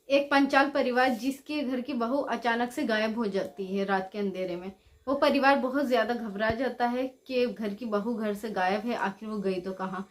एक पंचाल परिवार जिसके घर की बहू अचानक से गायब हो जाती है रात के अंधेरे में। वो परिवार बहुत ज्यादा घबरा जाता है कि घर की बहू घर से गायब है, आखिर वो गई तो कहाँ।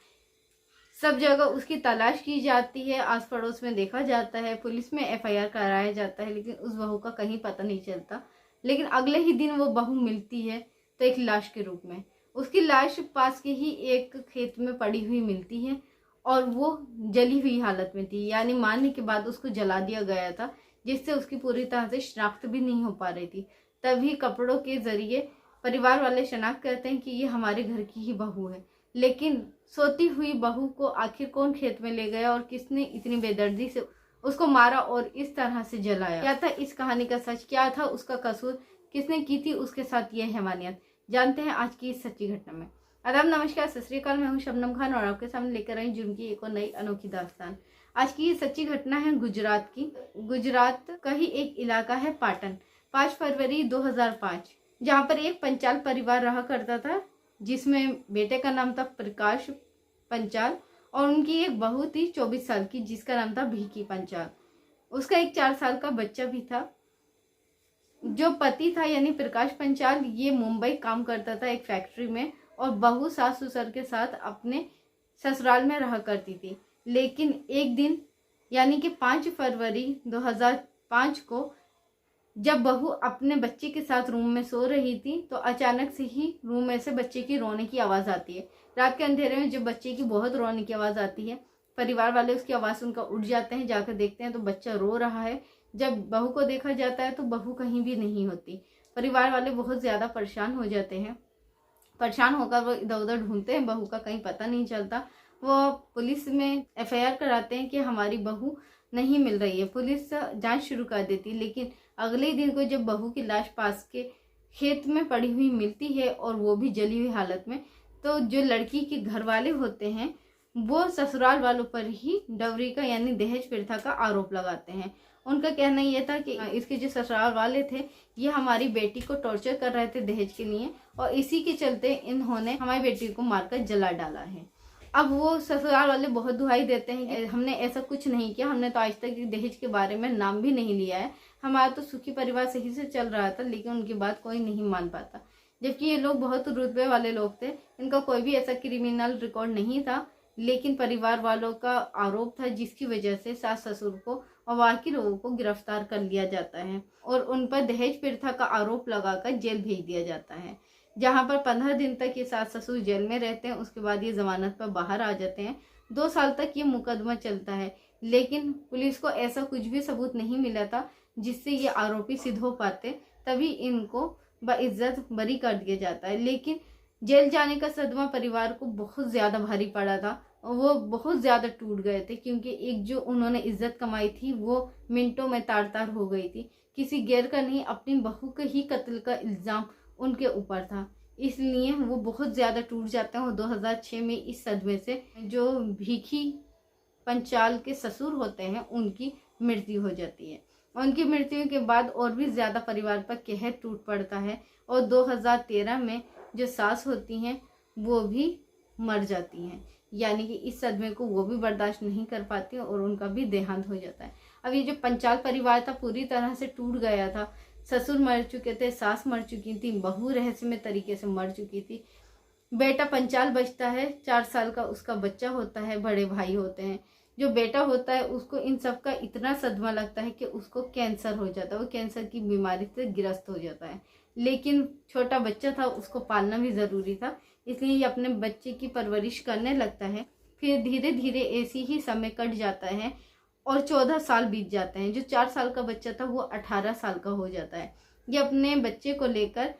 सब जगह उसकी तलाश की जाती है, आस पड़ोस में देखा जाता है, पुलिस में एफआईआर कराया जाता है, लेकिन उस बहू का कहीं पता नहीं चलता। लेकिन अगले ही दिन वो बहू मिलती है, तो एक लाश के रूप में। उसकी लाश पास के ही एक खेत में पड़ी हुई मिलती है और वो जली हुई हालत में थी, यानी मारने के बाद उसको जला दिया गया था, जिससे उसकी पूरी तरह से शिनाख्त भी नहीं हो पा रही थी। तभी कपड़ों के जरिए परिवार वाले शनाख्त करते हैं कि ये हमारे घर की ही बहू है। लेकिन सोती हुई बहू को आखिर कौन खेत में ले गया और किसने इतनी बेदर्दी से उसको मारा और इस तरह से जलाया? क्या था इस कहानी का सच? क्या था उसका कसूर? किसने की थी उसके साथ यह हैवानियत? जानते हैं आज की इस सच्ची घटना में। आदाब, नमस्कार, सत श्री अकाल। मैं हूं शबनम खान और आपके सामने लेकर आई जुर्म की एक और नई अनोखी दास्तान। आज की ये सच्ची घटना है गुजरात की। गुजरात का ही एक इलाका है पाटन। 5 फरवरी 2005, जहाँ पर एक पंचाल परिवार रहा करता था, जिसमें बेटे का नाम था प्रकाश पंचाल और उनकी एक बहू थी 24 साल की, जिसका नाम था भिकी पंचाल। उसका एक 4 साल का बच्चा भी था। जो पति था यानी प्रकाश पंचाल, ये मुंबई काम करता था एक फैक्ट्री में, और बहू सास ससुर के साथ अपने ससुराल में रहा करती थी। लेकिन एक दिन यानी कि 5 फरवरी 2005 को जब बहू अपने बच्चे के साथ रूम में सो रही थी, तो अचानक से ही रूम में से बच्चे की रोने की आवाज़ आती है। रात के अंधेरे में जब बच्चे की बहुत रोने की आवाज़ आती है, परिवार वाले उसकी आवाज़ सुनकर उठ जाते हैं। जाकर देखते हैं तो बच्चा रो रहा है। जब बहू को देखा जाता है तो बहू कहीं भी नहीं होती। परिवार वाले बहुत ज़्यादा परेशान हो जाते हैं। परेशान होकर वो इधर उधर ढूंढते हैं, बहू का कहीं पता नहीं चलता। वो पुलिस में एफआईआर कराते हैं कि हमारी बहू नहीं मिल रही है। पुलिस जांच शुरू कर देती है, लेकिन अगले दिन को जब बहू की लाश पास के खेत में पड़ी हुई मिलती है और वो भी जली हुई हालत में, तो जो लड़की के घर वाले होते हैं वो ससुराल वालों पर ही डवरी का यानी दहेज प्रथा का आरोप लगाते हैं। उनका कहना यह था कि इसके जो ससुराल वाले थे ये हमारी बेटी को टॉर्चर कर रहे थे दहेज के लिए, और इसी के चलते इन्होंने हमारी बेटी को मारकर जला डाला है। अब वो ससुराल वाले बहुत दुहाई देते हैं कि हमने ऐसा कुछ नहीं किया, हमने तो आज तक दहेज के बारे में नाम भी नहीं लिया है, हमारा तो सुखी परिवार सही से चल रहा था। लेकिन उनकी बात कोई नहीं मान पाता, जबकि ये लोग बहुत रुतबे वाले लोग थे। इनका कोई भी ऐसा क्रिमिनल रिकॉर्ड नहीं था, लेकिन परिवार वालों का आरोप था, जिसकी वजह से सास ससुर को और बाकी लोगों को गिरफ्तार कर लिया जाता है और उन पर दहेज प्रथा का आरोप लगाकर जेल भेज दिया जाता है, जहां पर 15 दिन तक ये सास ससुर जेल में रहते हैं। उसके बाद ये जमानत पर बाहर आ जाते हैं। 2 साल तक ये मुकदमा चलता है, लेकिन पुलिस को ऐसा कुछ भी सबूत नहीं मिला था जिससे ये आरोपी सिद्ध हो पाते। तभी इनको बाइज्जत बरी कर दिया जाता है। लेकिन जेल जाने का सदमा परिवार को बहुत ज्यादा भारी पड़ा था और वो बहुत ज्यादा टूट गए थे, क्योंकि एक जो उन्होंने इज्जत कमाई थी वो मिनटों में तार तार हो गई थी। किसी गैर का नहीं, अपनी बहू के ही कत्ल का इल्जाम उनके ऊपर था, इसलिए वो बहुत ज्यादा टूट जाते हैं। और 2006 में इस सदमे से जो भिकी पंचाल के ससुर होते हैं उनकी मृत्यु हो जाती है। उनकी मृत्यु के बाद और भी ज्यादा परिवार पर कहर टूट पड़ता है और 2013 में जो सास होती हैं वो भी मर जाती हैं, यानी कि इस सदमे को वो भी बर्दाश्त नहीं कर पाती और उनका भी देहांत हो जाता है। अब ये जो पंचाल परिवार था पूरी तरह से टूट गया था। ससुर मर चुके थे, सास मर चुकी थी, बहू रहस्यमय तरीके से मर चुकी थी। बेटा पंचाल बचता है, 4 साल का उसका बच्चा होता है, बड़े भाई होते हैं। जो बेटा होता है उसको इन सब का इतना सदमा लगता है कि उसको कैंसर हो जाता है, वो कैंसर की बीमारी से ग्रस्त हो जाता है। लेकिन छोटा बच्चा था, उसको पालना भी जरूरी था, इसलिए ये अपने बच्चे की परवरिश करने लगता है। फिर धीरे धीरे ऐसी ही समय कट जाता है और 14 साल बीत जाते हैं। जो 4 साल का बच्चा था वो 18 साल का हो जाता है। ये अपने बच्चे को लेकर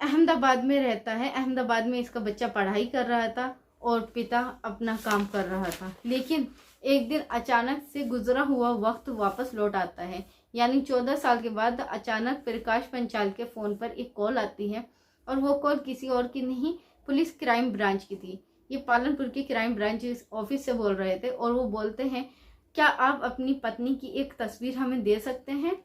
अहमदाबाद में रहता है। अहमदाबाद में इसका बच्चा पढ़ाई कर रहा था और पिता अपना काम कर रहा था। लेकिन एक दिन अचानक से गुजरा हुआ वक्त वापस लौट आता है, यानी 14 साल के बाद अचानक प्रकाश पंचाल के फोन पर एक कॉल आती है और वो कॉल किसी और की नहीं, पुलिस क्राइम ब्रांच की थी। ये पालनपुर की क्राइम ब्रांच ऑफिस से बोल रहे थे और वो बोलते हैं, क्या आप अपनी पत्नी की एक तस्वीर हमें दे सकते हैं?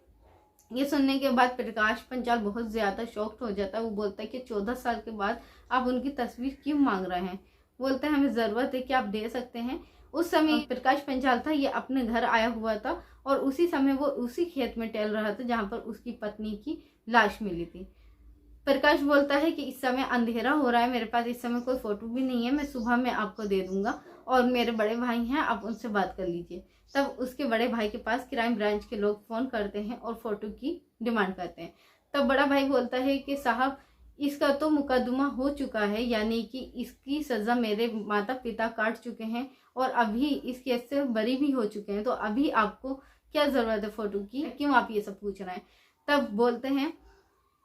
ये सुनने के बाद प्रकाश पंचाल बहुत ज्यादा शॉक्ड हो जाता है। वो बोलता है कि 14 साल के बाद आप उनकी तस्वीर क्यों मांग रहे हैं? बोलते हैं हमें जरूरत है कि आप दे सकते हैं। उस समय प्रकाश पंचाल था, ये अपने घर आया हुआ था और उसी समय वो उसी खेत में टहल रहा था जहाँ पर उसकी पत्नी की लाश मिली थी। प्रकाश बोलता है कि इस समय अंधेरा हो रहा है, मेरे पास इस समय कोई फोटो भी नहीं है, मैं सुबह में आपको दे दूंगा और मेरे बड़े भाई हैं, आप उनसे बात कर लीजिए। तब उसके बड़े भाई के पास क्राइम ब्रांच के लोग फोन करते हैं और फोटो की डिमांड करते हैं। तब बड़ा भाई बोलता है कि साहब, इसका तो मुकदमा हो चुका है, यानी कि इसकी सजा मेरे माता पिता काट चुके हैं और अभी इस केस से बरी भी हो चुके हैं, तो अभी आपको क्या जरूरत है फोटो की, क्यों आप ये सब पूछ रहे हैं। तब बोलते हैं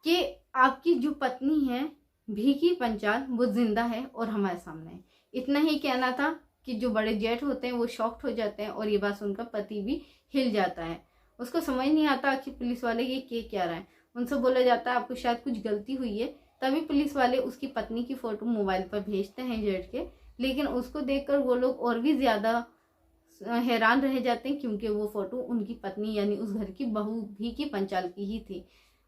कि आपकी जो पत्नी है भीखी पंचाल, वो जिंदा है और हमारे सामने है। इतना ही कहना था कि जो बड़े जेठ होते हैं वो शॉक्ड हो जाते हैं और ये बात सुनकर पति भी हिल जाता है। उसको समझ नहीं आता कि पुलिस वाले ये क्या रहे हैं। उनसे बोला जाता है आपको शायद कुछ गलती हुई है। तभी पुलिस वाले उसकी पत्नी की फोटो मोबाइल पर भेजते हैं जेठ के, लेकिन उसको देखकर वो लोग और भी ज्यादा हैरान रह जाते हैं क्योंकि वो फोटो उनकी पत्नी यानी उस घर की बहू भीखी पंचाल की ही थी।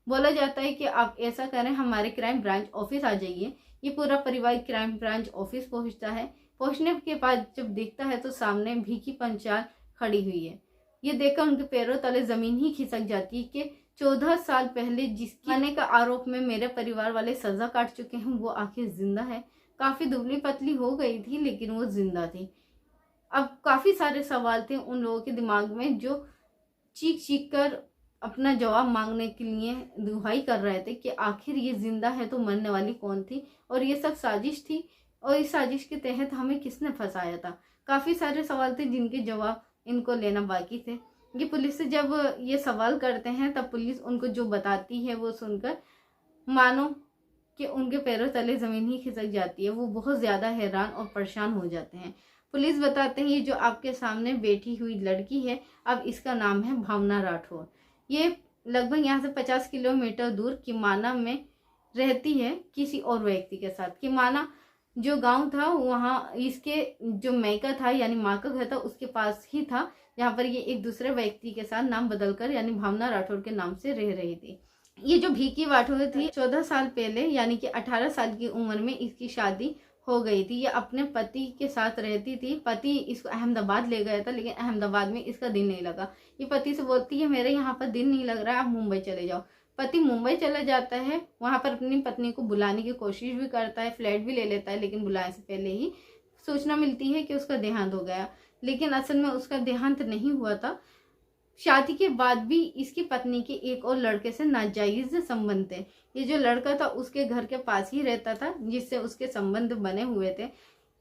बोला जाता है कि आप ऐसा करें, हमारे क्राइम ब्रांच ऑफिस आ जाइए। ये पूरा परिवार क्राइम ब्रांच ऑफिस पहुंचता है। पहुंचने के बाद जब देखता है तो सामने भीखी पंचाल खड़ी हुई है। ये देखकर उनके पैरों तले जमीन ही खिसक जाती है कि 14 साल पहले जिसके आने का आरोप में मेरे परिवार वाले सजा काट चुके हैं वो आखिर जिंदा है। काफी दुबली पतली हो गई थी लेकिन वो जिंदा थी। अब काफी सारे सवाल थे उन लोगों के दिमाग में जो चीख चीख कर अपना जवाब मांगने के लिए दुहाई कर रहे थे कि आखिर ये जिंदा है तो मरने वाली कौन थी और ये सब साजिश थी और इस साजिश के तहत हमें किसने फंसाया था। काफी सारे सवाल थे जिनके जवाब इनको लेना बाकी थे। ये पुलिस से जब ये सवाल करते हैं तब पुलिस उनको जो बताती है वो सुनकर मानो कि उनके पैरों तले जमीन ही खिसक जाती है। वो बहुत ज्यादा हैरान और परेशान हो जाते हैं। पुलिस बताते हैं ये जो आपके सामने बैठी हुई लड़की है, अब इसका नाम है भावना राठौर। ये लगभग यहाँ से 50 किलोमीटर दूर किमाना में रहती है किसी और व्यक्ति के साथ। किमाना जो गांव था वहाँ इसके जो मैका था यानी माँ का घर था उसके पास ही था, जहाँ पर ये एक दूसरे व्यक्ति के साथ नाम बदलकर यानी भावना राठौर के नाम से रह रही थी। ये जो भीखी राठौर थी 14 साल पहले यानी कि 18 साल की उम्र में इसकी शादी हो गई थी। ये अपने पति के साथ रहती थी। पति इसको अहमदाबाद ले गया था लेकिन अहमदाबाद में इसका दिल नहीं लगा। ये पति से बोलती है मेरे यहाँ पर दिल नहीं लग रहा है, आप मुंबई चले जाओ। पति मुंबई चला जाता है, वहां पर अपनी पत्नी को बुलाने की कोशिश भी करता है, फ्लैट भी ले लेता है, लेकिन बुलाने से पहले ही सूचना मिलती है कि उसका देहांत हो गया। लेकिन असल में उसका देहांत नहीं हुआ था। शादी के बाद भी इसकी पत्नी के एक और लड़के से नाजायज संबंध थे। ये जो लड़का था उसके घर के पास ही रहता था जिससे उसके संबंध बने हुए थे।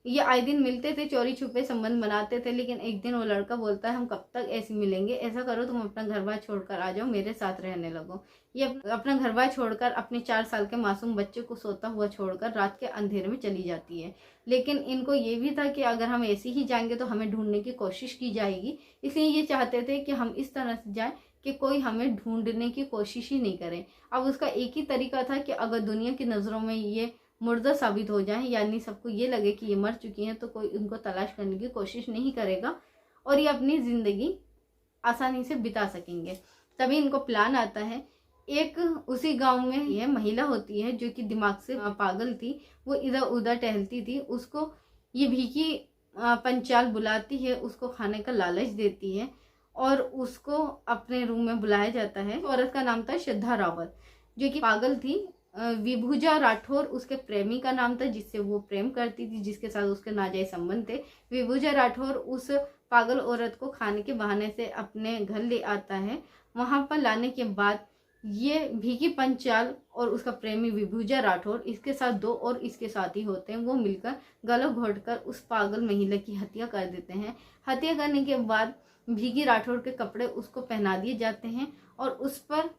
ये आए दिन मिलते थे, चोरी छुपे संबंध बनाते थे। लेकिन एक दिन वो लड़का बोलता है हम कब तक ऐसे मिलेंगे, ऐसा करो तुम अपना घर बार छोड़कर आ जाओ, मेरे साथ रहने लगो। ये अपना घर बार छोड़कर अपने 4 साल के मासूम बच्चे को सोता हुआ छोड़कर रात के अंधेरे में चली जाती है। लेकिन इनको ये भी था कि अगर हम ऐसे ही जाएंगे तो हमें ढूंढने की कोशिश की जाएगी, इसलिए ये चाहते थे कि हम इस तरह से जाएं कि कोई हमें ढूंढने की कोशिश ही नहीं करे। अब उसका एक ही तरीका था कि अगर दुनिया की नज़रों में ये मुर्दा साबित हो जाए यानी सबको ये लगे कि ये मर चुकी हैं तो कोई उनको तलाश करने की कोशिश नहीं करेगा और ये अपनी ज़िंदगी आसानी से बिता सकेंगे। तभी इनको प्लान आता है। एक उसी गांव में ये महिला होती है जो कि दिमाग से पागल थी, वो इधर उधर टहलती थी। उसको ये भीखी पंचाल बुलाती है, उसको खाने का लालच देती है और उसको अपने रूम में बुलाया जाता है। औरत का नाम था श्रद्धा रावत जो कि पागल थी। विभूजा राठौर उसके प्रेमी का नाम था जिससे वो प्रेम करती थी, जिसके साथ उसके नाजायज संबंध थे। विभूजा राठौर उस पागल औरत को खाने के बहाने से अपने घर ले आता है। वहां पर लाने के बाद ये भीखी पंचाल और उसका प्रेमी विभूजा राठौर इसके साथ 2 और इसके साथी होते हैं, वो मिलकर गला घोटकर उस पागल महिला की हत्या कर देते हैं। हत्या करने के बाद भीखी राठौर के कपड़े उसको पहना दिए जाते हैं और उस पर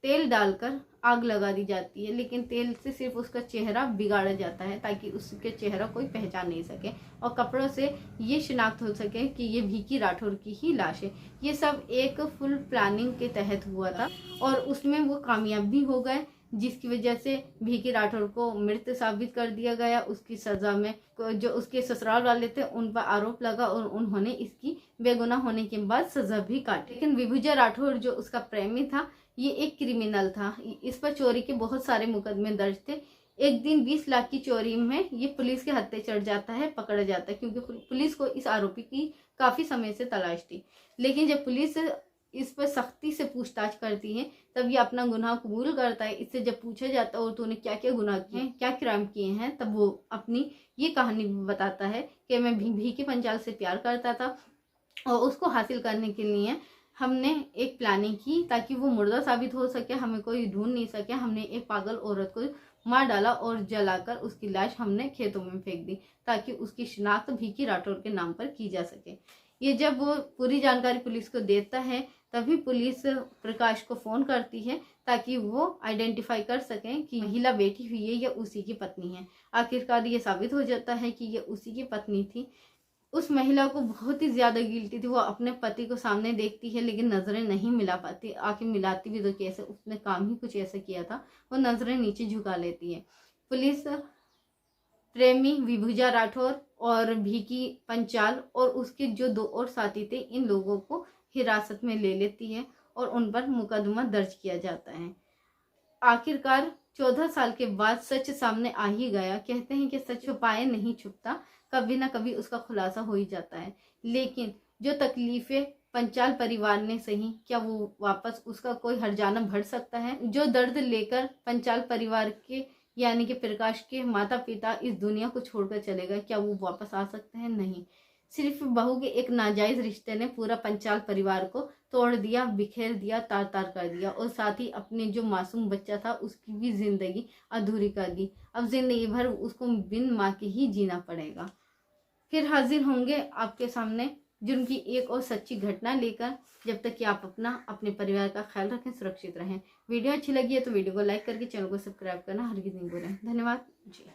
तेल डालकर आग लगा दी जाती है। लेकिन तेल से सिर्फ उसका चेहरा बिगाड़ा जाता है ताकि उसके चेहरा कोई पहचान नहीं सके और कपड़ों से ये शिनाख्त हो सके कि ये भीखी राठौर की ही लाश है। ये सब एक फुल प्लानिंग के तहत हुआ था और उसमें वो कामयाब भी हो गए, जिसकी वजह से भीखी राठौर को मृत साबित कर दिया गया। उसकी सजा में जो उसके ससुराल वाले थे उन पर आरोप लगा और उन्होंने इसकी बेगुनाह होने के बाद सजा भी काटी। लेकिन विभूजा राठौर जो उसका प्रेमी था ये एक क्रिमिनल था, इस पर चोरी के बहुत सारे मुकदमे दर्ज थे। एक दिन 20 लाख की चोरी में ये पुलिस के हत्थे चढ़ जाता है, पकड़ा जाता है, क्योंकि पुलिस को इस आरोपी की काफी समय से तलाश थी। लेकिन जब पुलिस इस पर सख्ती से पूछताछ करती है तब ये अपना गुनाह कबूल करता है। इससे जब पूछा जाता है और तूने क्या क्या गुनाह किए हैं, क्या क्राइम किए हैं, तब वो अपनी ये कहानी बताता है कि मैं भीखी पंचाल से प्यार करता था और उसको हासिल करने के लिए हमने एक प्लानिंग की ताकि वो मुर्दा साबित हो सके, हमें कोई ढूंढ नहीं सके। हमने एक पागल औरत को मार डाला और जलाकर उसकी लाश हमने खेतों में फेंक दी ताकि उसकी शिनाख्त भीखी राठौर के नाम पर की जा सके। ये जब वो पूरी जानकारी पुलिस को देता है तभी पुलिस प्रकाश को फोन करती है ताकि वो आइडेंटिफाई कर सकें कि महिला बैठी हुई है या उसी की पत्नी है। आखिरकार ये साबित हो जाता है कि ये उसी की पत्नी थी। उस महिला को बहुत ही ज्यादा गिल्टी थी। वो अपने पति को सामने देखती है लेकिन नजरें नहीं मिला पाती। आखिर मिलाती भी तो कैसे, उसने काम ही कुछ ऐसा किया था। वो नजरें नीचे झुका लेती है। पुलिस प्रेमी विभुजा राठौर और भीखी पंचाल और उसके जो 2 और साथी थे, इन लोगों को हिरासत में ले लेती है और उन पर मुकदमा दर्ज किया जाता है। आखिरकार 14 साल के बाद सच सामने आ ही गया। कहते हैं कि सच छुपाए नहीं छुपता, कभी ना कभी उसका खुलासा हो ही जाता है। लेकिन जो तकलीफें पंचाल परिवार ने सही, क्या वो वापस उसका कोई हर्जाना भर सकता है? जो दर्द लेकर पंचाल परिवार के यानी कि प्रकाश के माता पिता इस दुनिया को छोड़कर चले गए, क्या वो वापस आ सकते हैं? नहीं। सिर्फ बहू के एक नाजायज रिश्ते ने पूरा पंचाल परिवार को तोड़ दिया, बिखेर दिया, तार तार कर दिया और साथ ही अपने जो मासूम बच्चा था उसकी भी जिंदगी अधूरी कर दी। अब जिंदगी भर उसको बिन माँ के ही जीना पड़ेगा। फिर हाजिर होंगे आपके सामने जिनकी एक और सच्ची घटना लेकर। जब तक कि आप अपना अपने परिवार का ख्याल रखें, सुरक्षित रहें। वीडियो अच्छी लगी है तो वीडियो को लाइक करके चैनल को सब्सक्राइब करना हरगिज़ नहीं भूलें। धन्यवाद जी।